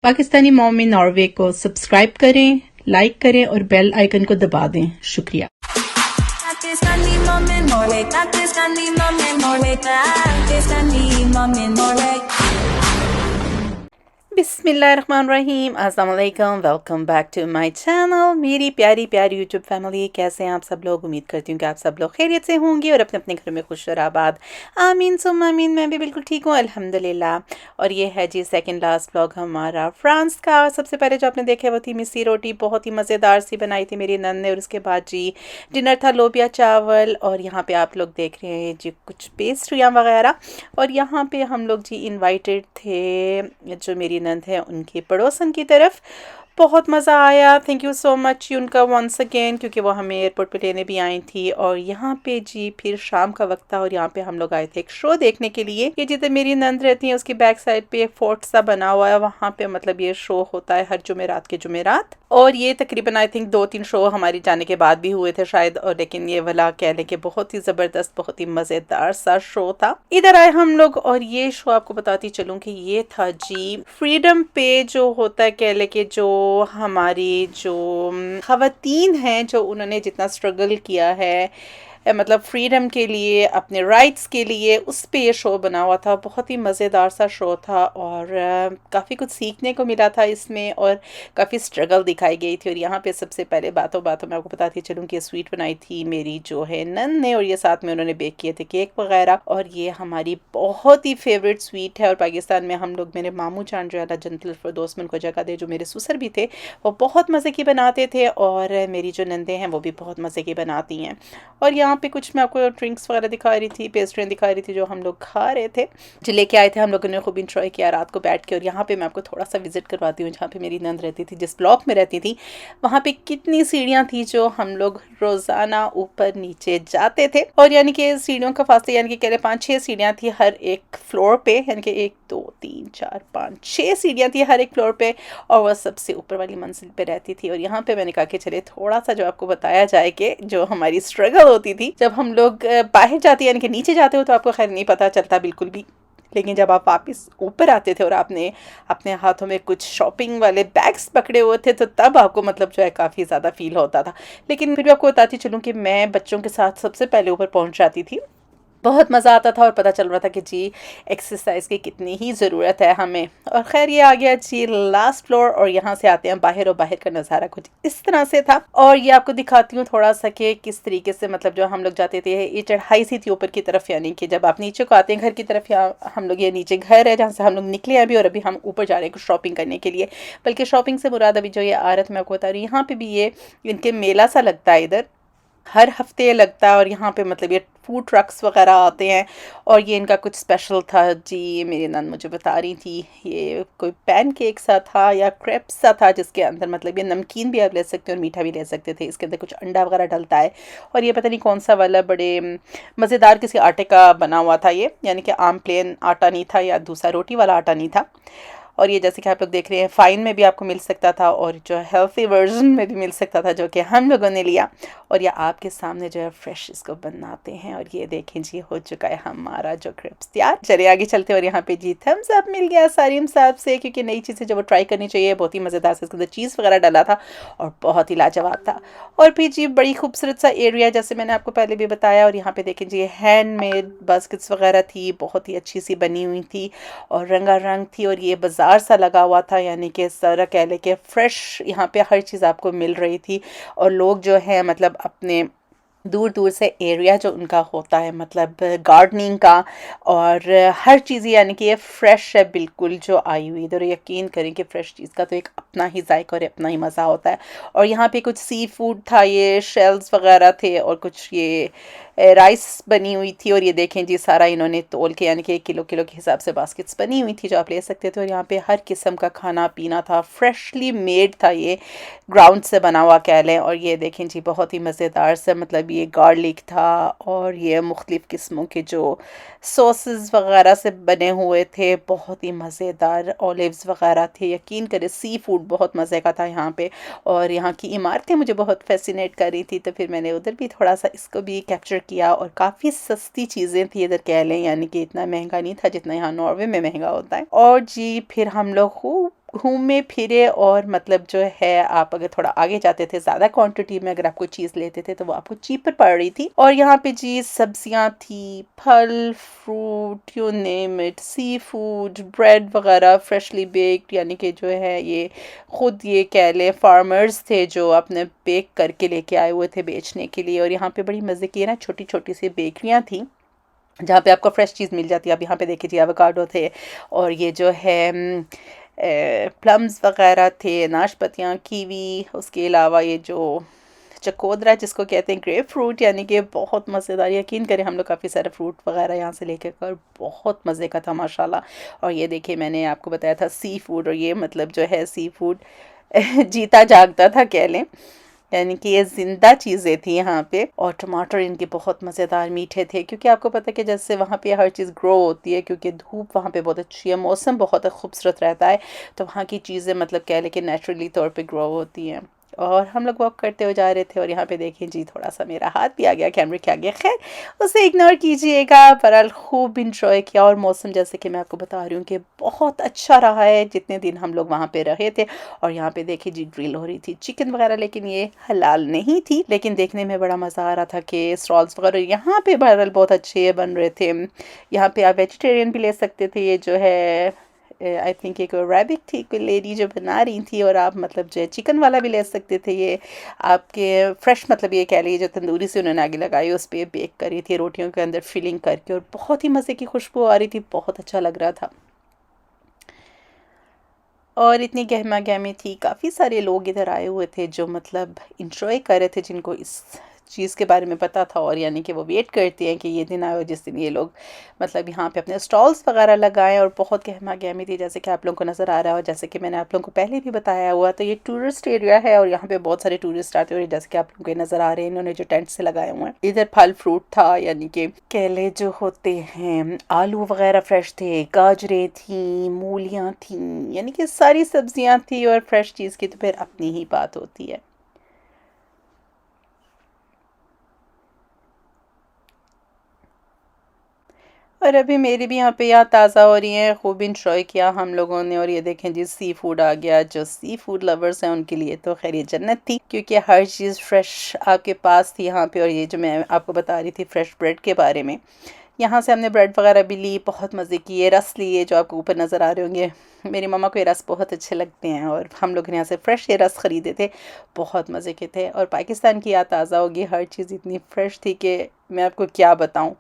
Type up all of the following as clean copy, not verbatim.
Pakistani mom in Norway को subscribe करें, like करें और बेल आइकन को दबा दें। शुक्रिया। Pakistani mom in Norway, Pakistani mom in Norway, Pakistani mom in Norway. बिस्मिल्लाहिर्रहमानिर्रहीम, अस्सलाम वालेकुम, welcome back to my channel. मेरी प्यारी प्यारी यूट्यूब फैमिली, कैसे हैं आप सब लोग? उम्मीद करती हूँ कि आप सब लोग खैरियत से होंगे और अपने अपने घरों में खुश और आबाद। आमीन सुम्मा आमीन। मैं भी बिल्कुल ठीक हूँ अल्हम्दुलिल्लाह। और ये है जी सेकंड लास्ट व्लॉग हमारा फ्रांस का। सबसे पहले जो आपने देखा वो थी मिस्सी रोटी, बहुत ही मज़ेदार सी बनाई थी मेरी नंद ने। और उसके बाद जी डिनर था लोबिया चावल। और यहाँ पर आप लोग देख रहे हैं जी कुछ पेस्ट्रियाँ वगैरह। और यहाँ पर हम लोग जी इन्वाइटेड थे, जो मेरी नंद है उनके पड़ोसन की तरफ। बहुत मज़ा आया। थैंक यू सो मच उनका वंस अगेन, क्योंकि वो हमें एयरपोर्ट पे लेने भी आई थी। और यहाँ पे जी फिर शाम का वक्त था और यहाँ पे हम लोग आए थे एक शो देखने के लिए। ये जिधर मेरी नंद रहती है उसकी बैक साइड पे एक फोर्ट सा बना हुआ है, वहाँ पे मतलब ये शो होता है हर जुमेरात के जुमेरात। और ये तकरीबन आई थिंक 2-3 शो हमारी जाने के बाद भी हुए थे शायद। और लेकिन ये वाला कह लें कि बहुत ही ज़बरदस्त, बहुत ही मज़ेदार सा शो था। इधर आए हम लोग और ये शो आपको बताती चलूँ कि ये था जी फ्रीडम पे, जो होता है कह लें कि जो हमारी जो ख़वातीन हैं, जो उन्होंने जितना स्ट्रगल किया है मतलब फ्रीडम के लिए, अपने राइट्स के लिए, उस पे ये शो बना हुआ था। बहुत ही मज़ेदार सा शो था और काफ़ी कुछ सीखने को मिला था इसमें और काफ़ी स्ट्रगल दिखाई गई थी। और यहाँ पे सबसे पहले बातों बातों में आपको बताती चलूँ कि स्वीट बनाई थी मेरी जो है नंद ने, और ये साथ में उन्होंने बेक किए थे केक वगैरह। और ये हमारी बहुत ही फेवरेट स्वीट है। और पाकिस्तान में हम लोग, मेरे मामू जान जो है जंतल फिरदौस में उनको जगह दे, जो मेरे ससुर भी थे, वो बहुत मज़े की बनाते थे। और मेरी जो नंदे हैं वो भी बहुत मज़े की बनाती हैं। और यहाँ पे कुछ मैं आपको ड्रिंक्स वगैरह दिखा रही थी, पेस्ट्रियाँ दिखा रही थी जो हम लोग खा रहे थे, जो लेके आए थे हम लोगों ने खूब इंजॉय किया रात को बैठ के। और यहाँ पे मैं आपको थोड़ा सा विजिट करवाती हूँ जहाँ पे मेरी नंद रहती थी, जिस ब्लॉक में रहती थी। वहाँ पे कितनी सीढ़ियाँ थी जो हम लोग रोज़ाना ऊपर नीचे जाते थे। और यानी कि सीढ़ियों का फासला, यानी कि कह रहे 5-6 सीढ़ियाँ थी हर एक फ्लोर पे, यानी कि 1 2 3 4 5 6 सीढ़ियाँ थी हर एक फ्लोर पे। और वह सबसे ऊपर वाली मंजिल पे रहती थी। और यहाँ पे मैंने कहा कि चले थोड़ा सा जो आपको बताया जाए कि जो हमारी स्ट्रगल होती थी जब हम लोग बाहर जाते, यानी कि नीचे जाते हो तो आपको खैर नहीं पता चलता बिल्कुल भी, लेकिन जब आप वापस ऊपर आते थे और आपने अपने हाथों में कुछ शॉपिंग वाले बैग्स पकड़े हुए थे, तो तब आपको मतलब जो है काफ़ी ज़्यादा फील होता था। लेकिन फिर भी आपको बताती चलूँ कि मैं बच्चों के साथ सबसे पहले ऊपर पहुँच जाती थी। बहुत मज़ा आता था और पता चल रहा था कि जी एक्सरसाइज की कितनी ही ज़रूरत है हमें। और ख़ैर ये आ गया जी लास्ट फ्लोर और यहाँ से आते हैं बाहर, और बाहर का नज़ारा कुछ इस तरह से था। और ये आपको दिखाती हूँ थोड़ा सा कि किस तरीके से मतलब जो हम लोग जाते थे, ये चढ़ाई सी थी ऊपर की तरफ, यानी कि जब आप नीचे को आते हैं घर की तरफ, या हम लोग ये नीचे घर है जहाँ से हम लोग निकले अभी, और अभी हम ऊपर जा रहे हैं कुछ शॉपिंग करने के लिए। बल्कि शॉपिंग से मुराद अभी जो ये आ रहा था मैं आपको बता रही हूँ, यहाँ पर भी ये इनके मेला सा लगता है, इधर हर हफ्ते लगता है। और यहाँ पे मतलब ये फूड ट्रक्स वगैरह आते हैं। और ये इनका कुछ स्पेशल था जी, मेरी नंद मुझे बता रही थी, ये कोई पैन केक सा था या क्रेप्स सा था, जिसके अंदर मतलब ये नमकीन भी आप ले सकते हो और मीठा भी ले सकते थे। इसके अंदर कुछ अंडा वगैरह डलता है। और ये पता नहीं कौन सा वाला बड़े मज़ेदार किसी आटे का बना हुआ था ये, यानी कि आम प्लेन आटा नहीं था या दूसरा रोटी वाला आटा नहीं था। और ये जैसे कि आप लोग देख रहे हैं फ़ाइन में भी आपको मिल सकता था और जो हेल्थी वर्जन में भी मिल सकता था, जो कि हम लोगों ने लिया। और ये आपके सामने जो है फ्रेश इसको बनाते हैं। और ये देखें जी हो चुका है हमारा जो क्रिप्स तैयार। चलिए आगे चलते। और यहाँ पे जी थम्स अप मिल गया सारिम साहब से, क्योंकि नई चीज़ें जब वो ट्राई करनी चाहिए, बहुत ही मज़ेदार से इसके अंदर चीज़ वगैरह डाला था और बहुत ही लाजवाब था। और फिर जी बड़ी खूबसूरत सा एरिया, जैसे मैंने आपको पहले भी बताया। और यहाँ पे देखें जी हैंडमेड बास्केट्स वगैरह थी, बहुत ही अच्छी सी बनी हुई थी और रंगारंग थी। और ये बाज़ार सा लगा हुआ था, यानी कि सारा कह ले कि फ्रेश यहाँ पे हर चीज़ आपको मिल रही थी। और लोग जो है मतलब अपने दूर दूर से एरिया जो उनका होता है मतलब गार्डनिंग का और हर चीज़, यानी कि ये फ्रेश है बिल्कुल जो आई हुई इधर। यकीन करें कि फ़्रेश चीज़ का तो एक अपना ही जायका और अपना ही मज़ा होता है। और यहाँ पे कुछ सी फूड था, ये शेल्स वगैरह थे और कुछ ये राइस बनी हुई थी। और ये देखें जी सारा इन्होंने तोल के, यानी कि 1 किलो के हिसाब से बास्केट्स बनी हुई थी जो आप ले सकते थे। और यहाँ पे हर किस्म का खाना पीना था, फ्रेशली मेड था, ये ग्राउंड से बना हुआ कह लें। और ये देखें जी बहुत ही मज़ेदार से मतलब ये गार्लिक था और ये मुख्तलिफ़ किस्मों के जो सॉसेस वगैरह से बने हुए थे, बहुत ही मज़ेदार ऑलिव्स वगैरह थे। यकीन करें सी फूड बहुत मज़े का था यहाँ पे। और यहाँ की इमारतें मुझे बहुत फैसिनेट कर रही थी, तो फिर मैंने उधर भी थोड़ा सा इसको भी कैप्चर किया। और काफ़ी सस्ती चीज़ें थी इधर कह लें, यानी कि इतना महंगा नहीं था जितना यहाँ नॉर्वे में महंगा होता है। और जी फिर हम लोग खूब घूमे फिरे और मतलब जो है आप अगर थोड़ा आगे जाते थे ज़्यादा क्वांटिटी में अगर आप कोई चीज़ लेते थे तो वो आपको चीपर पड़ रही थी। और यहाँ पे जी सब्जियां थी, फल, fruit, you name it, seafood, bread वगैरह फ्रेशली बेक्ड, यानी कि जो है ये खुद ये कह लें फार्मर्स थे जो अपने बेक करके लेके आए हुए थे बेचने के लिए। और यहाँ पे बड़ी मज़े की ना छोटी छोटी सी बेकरियाँ थी जहाँ पे आपको फ्रेश चीज़ मिल जाती है। अब यहाँ पे देखिए जी एवोकाडो थे और ये जो है प्लम्स वगैरह थे, नाशपतियाँ, कीवी, उसके अलावा ये जो चकोदरा जिसको कहते हैं ग्रेप फ्रूट, यानी कि बहुत मज़ेदार। यकीन करें हम लोग काफ़ी सारे फ्रूट वगैरह यहाँ से लेके कर बहुत मज़े का था माशाल्लाह। और ये देखिए मैंने आपको बताया था सी फूड, और ये मतलब जो है सी फूड जीता जागता था कह लें, यानी कि ये ज़िंदा चीज़ें थी यहाँ पे। और टमाटर इनके बहुत मज़ेदार मीठे थे, क्योंकि आपको पता है कि जैसे वहाँ पे हर चीज़ ग्रो होती है, क्योंकि धूप वहाँ पे बहुत अच्छी है, मौसम बहुत खूबसूरत रहता है, तो वहाँ की चीज़ें मतलब कह लें कि नेचुरली तौर पे ग्रो होती हैं। और हम लोग वॉक करते हुए जा रहे थे और यहाँ पे देखें जी थोड़ा सा मेरा हाथ भी आ गया कैमरे के आगे, खैर उसे इग्नोर कीजिएगा। बहरहाल खूब इंजॉय किया और मौसम जैसे कि मैं आपको बता रही हूँ कि बहुत अच्छा रहा है जितने दिन हम लोग वहाँ पे रहे थे। और यहाँ पे देखिए जी ग्रिल हो रही थी चिकन वगैरह, लेकिन ये हलाल नहीं थी, लेकिन देखने में बड़ा मज़ा आ रहा था कि स्टॉल्स वगैरह यहाँ पे बहरहाल बहुत अच्छे बन रहे थे। यहाँ पे आप वेजिटेरियन भी ले सकते थे। ये जो है आई थिंक एक अरेबिक थी कोई लेडी जो बना रही थी, और आप मतलब जो है चिकन वाला भी ले सकते थे। ये आपके फ्रेश मतलब ये कह लीजिए जो तंदूरी से उन्होंने आगे लगाई उस पर बेक करी थी रोटियों के अंदर फिलिंग करके, और बहुत ही मज़े की खुशबू आ रही थी, बहुत अच्छा लग रहा था। और इतनी गहमा गहमी थी, काफ़ी सारे लोग इधर आए हुए थे जो मतलब इंजॉय कर रहे थे, जिनको इस चीज़ के बारे में पता था, और यानी कि वो वेट करते हैं कि ये दिन आए जिस दिन ये लोग मतलब यहाँ पे अपने स्टॉल्स वगैरह लगाएं। और बहुत गहमा गहमी थी जैसे कि आप लोगों को नज़र आ रहा है, और जैसे कि मैंने आप लोगों को पहले भी बताया हुआ, तो ये टूरिस्ट एरिया है और यहाँ पे बहुत सारे टूरिस्ट आते हैं। और जैसे कि आप लोगों को नज़र आ रहे हैं इन्होंने जो टेंट से लगाए हुए हैं, इधर फल फ्रूट था, यानी कि केले जो होते हैं, आलू वगैरह फ्रेश थे, गाजरें थी, मूलियाँ थी, यानी कि सारी सब्जियाँ थी। और फ्रेश चीज़ की तो फिर अपनी ही बात होती है। और अभी मेरी भी यहाँ पे याद ताज़ा हो रही है, खूब इंजॉय किया हम लोगों ने। और ये देखें जी सी फूड आ गया, जो सी फूड लवर्स हैं उनके लिए तो खैर ये जन्नत थी, क्योंकि हर चीज़ फ्रेश आपके पास थी यहाँ पे। और ये जो मैं आपको बता रही थी फ्रेश ब्रेड के बारे में, यहाँ से हमने ब्रेड वगैरह भी ली, बहुत मज़े की। ये रस लिए जो आपको ऊपर नज़र आ रहे होंगे, मेरी मम्मा को ये रस बहुत अच्छे लगते हैं, और हम लोग ने यहाँ से फ्रेश ये रस ख़रीदे थे, बहुत मज़े के थे। और पाकिस्तान की याद ताज़ा होगी, हर चीज़ इतनी फ्रेश थी कि मैं आपको क्या बताऊँ,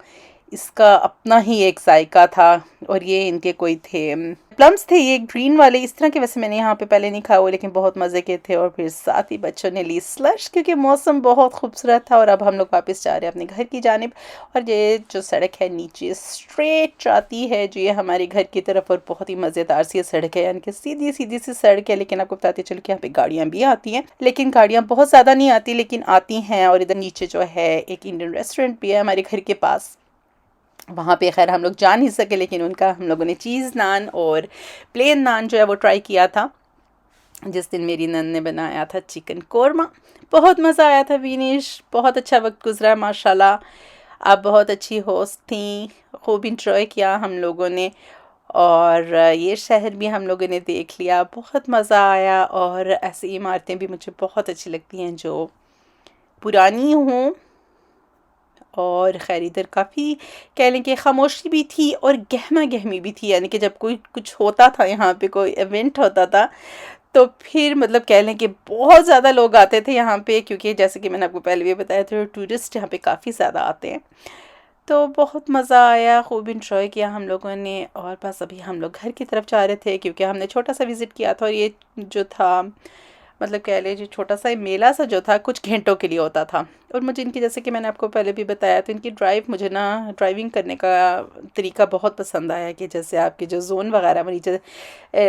इसका अपना ही एक जायका था। और ये इनके कोई थे प्लम्स थे, ये ग्रीन वाले इस तरह के, वैसे मैंने यहाँ पे पहले नहीं खाया हुआ, लेकिन बहुत मज़े के थे। और फिर साथ ही बच्चों ने ली स्लश, क्योंकि मौसम बहुत खूबसूरत था। और अब हम लोग वापस जा रहे हैं अपने घर की जानिब। और ये जो सड़क है नीचे स्ट्रेट जाती है जो ये हमारे घर की तरफ, और बहुत ही मज़ेदार सी सड़क है, यानी कि सीधी सीधी सी सड़क है। लेकिन आपको बताते चलो कि यहाँ पे गाड़ियाँ भी आती हैं, लेकिन गाड़ियाँ बहुत ज़्यादा नहीं आती, लेकिन आती हैं। और इधर नीचे जो है एक इंडियन रेस्टोरेंट भी है हमारे घर के पास, वहाँ पे खैर हम लोग जा नहीं सके, लेकिन उनका हम लोगों ने चीज़ नान और प्लेन नान जो है वो ट्राई किया था। जिस दिन मेरी नन ने बनाया था चिकन कोरमा, बहुत मज़ा आया था विनीश, बहुत अच्छा वक्त गुजरा माशाल्लाह। आप बहुत अच्छी होस्ट थी, खूब इंजॉय किया हम लोगों ने। और ये शहर भी हम लोगों ने देख लिया, बहुत मज़ा आया। और ऐसी इमारतें भी मुझे बहुत अच्छी लगती हैं जो पुरानी हों। और खैर इधर काफ़ी कह लें कि खामोशी भी थी और गहमा गहमी भी थी, यानी कि जब कोई कुछ होता था, यहाँ पे कोई इवेंट होता था, तो फिर मतलब कह लें कि बहुत ज़्यादा लोग आते थे यहाँ पे, क्योंकि जैसे कि मैंने आपको पहले भी बताया था टूरिस्ट यहाँ पे काफ़ी ज़्यादा आते हैं। तो बहुत मज़ा आया, खूब इंजॉय किया हम लोगों ने। और बस अभी हम लोग घर की तरफ जा रहे थे, क्योंकि हमने छोटा सा विज़िट किया था। और ये जो था मतलब कह लीजिए छोटा सा मेला सा जो था कुछ घंटों के लिए होता था। और मुझे इनकी, जैसे कि मैंने आपको पहले भी बताया, तो इनकी मुझे ना ड्राइविंग करने का तरीका बहुत पसंद आया, कि जैसे आपके जो जोन वगैरह नीचे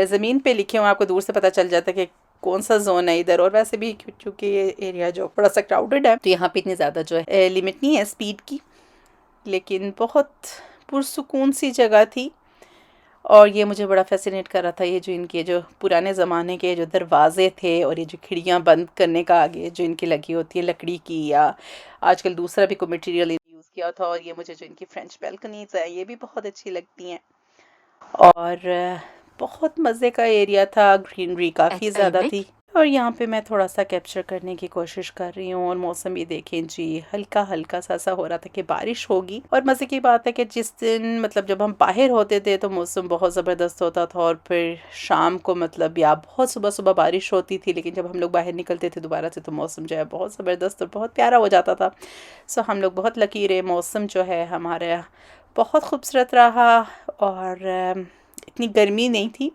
ज़मीन पे लिखे हों, आपको दूर से पता चल जाता है कि कौन सा जोन है इधर। और वैसे भी क्योंकि ये एरिया जो बड़ा सा क्राउडेड है, तो यहाँ पे इतनी ज़्यादा जो है लिमिट नहीं है स्पीड की, लेकिन बहुत पुरसुकून सी जगह थी। और ये मुझे बड़ा फैसिनेट कर रहा था, ये जो इनके जो पुराने ज़माने के जो दरवाजे थे, और ये जो खिड़कियाँ बंद करने का आगे जो इनकी लगी होती है लकड़ी की, या आजकल दूसरा भी कोई मटेरियल यूज़ किया था। और ये मुझे जो इनकी फ्रेंच बैल्कनीज़ है ये भी बहुत अच्छी लगती हैं। और बहुत मज़े का एरिया था, ग्रीनरी काफ़ी ज़्यादा थी। और यहाँ पे मैं थोड़ा सा कैप्चर करने की कोशिश कर रही हूँ। और मौसम भी देखें जी, हल्का हल्का सा हो रहा था कि बारिश होगी। और मज़े की बात है कि जिस दिन मतलब जब हम बाहर होते थे तो मौसम बहुत ज़बरदस्त होता था, और फिर शाम को मतलब या बहुत सुबह सुबह बारिश होती थी, लेकिन जब हम लोग बाहर निकलते थे दोबारा से तो मौसम जो है बहुत ज़बरदस्त और बहुत प्यारा हो जाता था। सो हम लोग बहुत लकी रहे, मौसम जो है हमारा बहुत खूबसूरत रहा। और इतनी गर्मी नहीं थी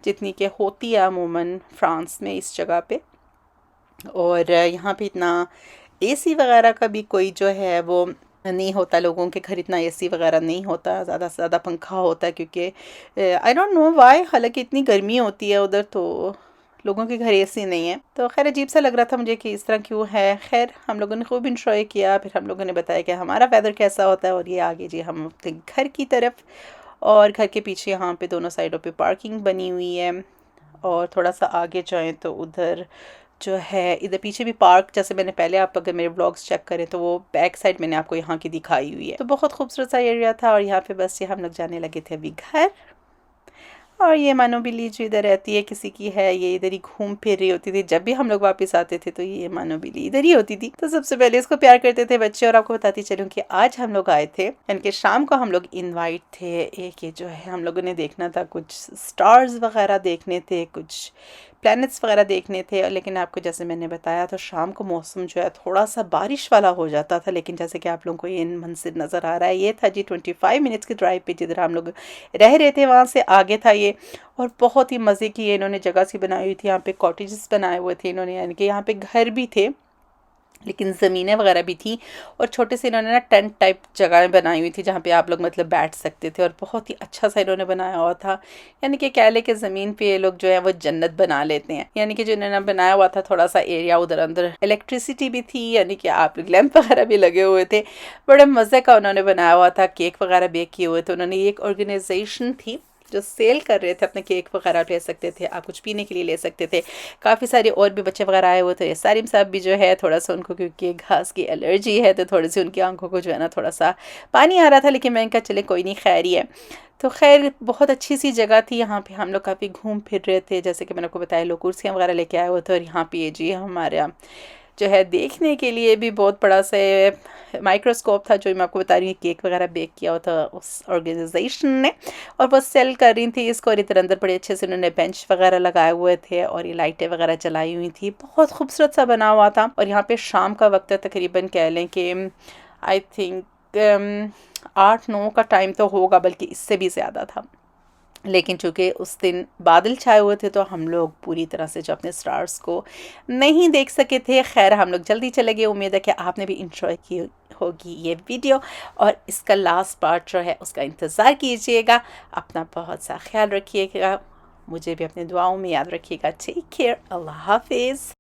जितनी कि होती है अमूमन फ्रांस में इस जगह पे। और यहाँ पे इतना एसी वगैरह का भी कोई जो है वो नहीं होता, लोगों के घर इतना एसी वगैरह नहीं होता, ज़्यादा से ज़्यादा पंखा होता है, क्योंकि आई डोंट नो वाई, हालांकि इतनी गर्मी होती है उधर तो लोगों के घर एसी नहीं है। तो खैर अजीब सा लग रहा था मुझे कि इस तरह क्यों है। खैर हम लोगों ने खूब इंजॉय किया। फिर हम लोगों ने बताया कि हमारा वेदर कैसा होता है। और ये आगे जी हम अपने घर की तरफ, और घर के पीछे यहाँ पे दोनों साइडों पे पार्किंग बनी हुई है। और थोड़ा सा आगे जाएं तो उधर जो है, इधर पीछे भी पार्क, जैसे मैंने पहले, आप अगर मेरे ब्लॉग्स चेक करें तो वो बैक साइड मैंने आपको यहाँ की दिखाई हुई है। तो बहुत खूबसूरत सा एरिया था। और यहाँ पे बस ये हम लोग जाने लगे थे अभी घर। और ये मानो बिल्ली जो इधर रहती है, किसी की है, ये इधर ही घूम फिर रही होती थी। जब भी हम लोग वापस आते थे तो ये मानो बिल्ली इधर ही होती थी। तो सबसे पहले इसको प्यार करते थे बच्चे। और आपको बताती चलूँ कि आज हम लोग आए थे, यानी कि शाम को हम लोग इनवाइट थे। एक ये जो है हम लोगों ने देखना था, कुछ स्टार्स वगैरह देखने थे, कुछ प्लैनेट्स वगैरह देखने थे। लेकिन आपको जैसे मैंने बताया तो शाम को मौसम जो है थोड़ा सा बारिश वाला हो जाता था। लेकिन जैसे कि आप लोगों को ये मंजर नज़र आ रहा है, ये था जी 25 मिनट्स की ड्राइव पे जिधर हम लोग रह रहे थे, वहाँ से आगे था ये। और बहुत ही मज़े की ये इन्होंने जगह सी बनाई हुई थी। यहाँ पे कॉटेजेस बनाए हुए थे इन्होंने, यानी कि यहाँ पे घर भी थे लेकिन ज़मीनें वगैरह भी थी। और छोटे से इन्होंने ना टेंट टाइप जगह बनाई हुई थी जहाँ पे आप लोग मतलब बैठ सकते थे। और बहुत ही अच्छा सा इन्होंने बनाया हुआ था, यानी कि कह ले कि ज़मीन पे ये लोग जो है वो जन्नत बना लेते हैं। यानी कि जो इन्होंने बनाया हुआ था थोड़ा सा एरिया, उधर अंदर इलेक्ट्रिसिटी भी थी, यानी कि आप लैंप वगैरह भी लगे हुए थे। बड़े मज़े का उन्होंने बनाया हुआ था। केक वगैरह बेक किए हुए थे उन्होंने। एक ऑर्गेनाइजेशन थी जो सेल कर रहे थे, अपने केक वगैरह ले सकते थे, आप कुछ पीने के लिए ले सकते थे। काफ़ी सारे और भी बच्चे वगैरह आए हुए थे। सारिम साहब भी जो है थोड़ा सा उनको, क्योंकि घास की एलर्जी है तो थोड़ी सी उनकी आंखों को जो है ना थोड़ा सा पानी आ रहा था, लेकिन मैंने कहा चले कोई नहीं, खैर ही है। तो खैर बहुत अच्छी सी जगह थी। यहाँ पे हम लोग काफ़ी घूम फिर रहे थे, जैसे कि मैंने आपको बताया, लोग कुर्सियाँ वगैरह लेके आए हुए थे। और यहाँ पे जी हमारे जो है देखने के लिए भी बहुत बड़ा सा माइक्रोस्कोप था, जो मैं आपको बता रही हूँ। केक वगैरह बेक किया हुआ था उस ऑर्गेनाइजेशन ने, और बस सेल कर रही थी इसको। और इधर अंदर बड़े अच्छे से उन्होंने बेंच वगैरह लगाए हुए थे, और ये लाइटें वगैरह जलाई हुई थी, बहुत खूबसूरत सा बना हुआ था। और यहाँ पे शाम का वक्त है, तकरीबन कह लें कि आई थिंक 8-9 का टाइम तो होगा, बल्कि इससे भी ज़्यादा था। लेकिन चूँकि उस दिन बादल छाए हुए थे तो हम लोग पूरी तरह से जो अपने स्टार्स को नहीं देख सके थे। खैर हम लोग जल्दी चले गए। उम्मीद है कि आपने भी इंजॉय की होगी ये वीडियो, और इसका लास्ट पार्ट जो है उसका इंतज़ार कीजिएगा। अपना बहुत सा ख्याल रखिएगा, मुझे भी अपने दुआओं में याद रखिएगा। टेक केयर, अल्लाह हाफिज़।